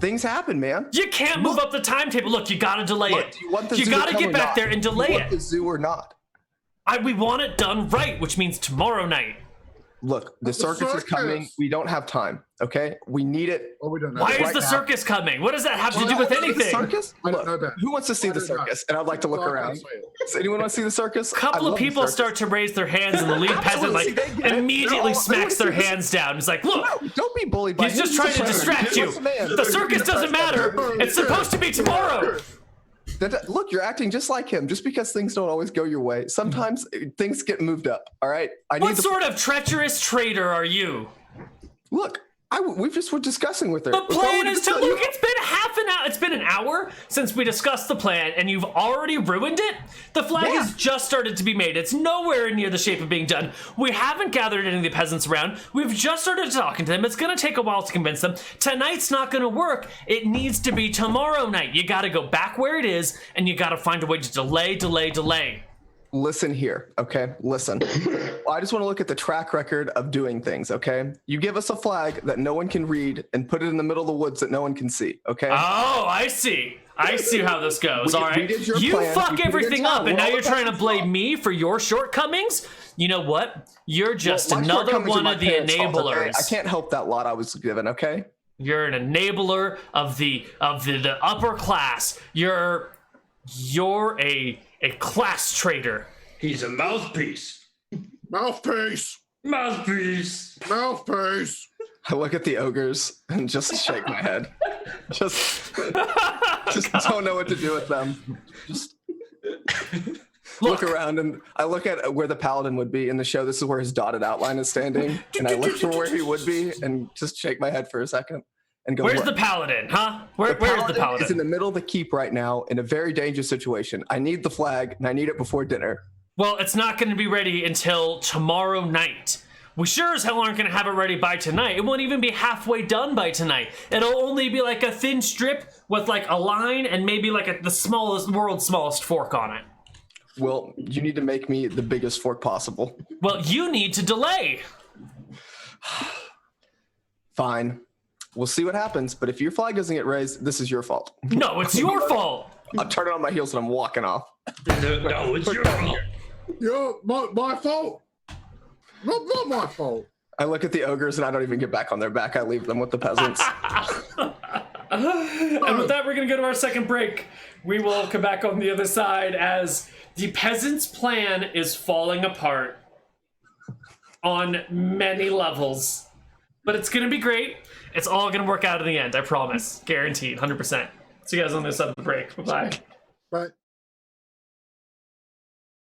things happen, man. You can't move up the timetable. Look, you gotta delay Look, it. do you want the You zoo to gotta come get or back not? there and Do you delay want it. the zoo or not? We want it done right, which means tomorrow night. Look, the circus is coming. circus. We don't have time. Okay, we need it. Oh, we don't know. Why that. is Right the now. circus coming? What does that have to do with The anything? circus? I don't Look, know that. who wants to see I the don't know. circus? And I'd like to look No, I can't around. say it. Does anyone want to see the circus? A couple I of love the people circus. start to raise their hands, and the lead peasant Absolutely, they get it. immediately They smacks wanna their see the- hands down. He's like, "Look, No, don't be bullied by he's him. just trying to a distract predator. you. He's a man. The circus doesn't matter. It's supposed to be tomorrow." Look, you're acting just like him. Just because things don't always go your way, sometimes things get moved up. All right. I What need sort of treacherous traitor are you? Look. We just were discussing with her. The If I plan would've is to told look. you- It's been half an hour. It's been an hour since we discussed the plan, and you've already ruined it. The flag Yeah. has just started to be made. It's nowhere near the shape of being done. We haven't gathered any of the peasants around. We've just started talking to them. It's going to take a while to convince them. Tonight's not going to work. It needs to be tomorrow night. You got to go back where it is, and you got to find a way to delay. Listen here, okay? Listen. I just want to look at the track record of doing things, okay? You give us a flag that no one can read and put it in the middle of the woods that no one can see, okay? Oh, I see. I see how this goes. We All right. did your You plan. fuck We put it in everything town. up, and We're now all you're the trying to peasants' blame fault. me for your shortcomings? You know what? You're just Well, my another shortcomings are one my of the parents' fault, okay? enablers. I can't help that lot I was given, okay? You're an enabler of the upper class. You're a class traitor. He's a mouthpiece. Mouthpiece. Mouthpiece. Mouthpiece. I look at the ogres and just shake my head. Just don't know what to do with them. Just look around, and I look at where the paladin would be in the show. This is where his dotted outline is standing, and I look for where he would be and just shake my head for a second and go, Where's "What?" the paladin, huh? Where's the He's in paladin? the middle of the keep right now in a very dangerous situation. I need the flag, and I need it before dinner. Well, it's not going to be ready until tomorrow night. We sure as hell aren't going to have it ready by tonight. It won't even be halfway done by tonight. It'll only be like a thin strip with like a line and maybe like the world's smallest fork on it. Well, you need to make me the biggest fork possible. Well, you need to delay. Fine. We'll see what happens, but if your flag doesn't get raised, this is your fault. No, it's your fault. I'll turn it on my heels and I'm walking off. No, it's your fault. Yo, my fault. Not my fault. I look at the ogres and I don't even get back on their back. I leave them with the peasants. And with that, we're going to go to our second break. We will come back on the other side as the peasants' plan is falling apart on many levels. But it's going to be great. It's all going to work out in the end, I promise. Guaranteed, 100%. See you guys on the other side of the break. Bye-bye. But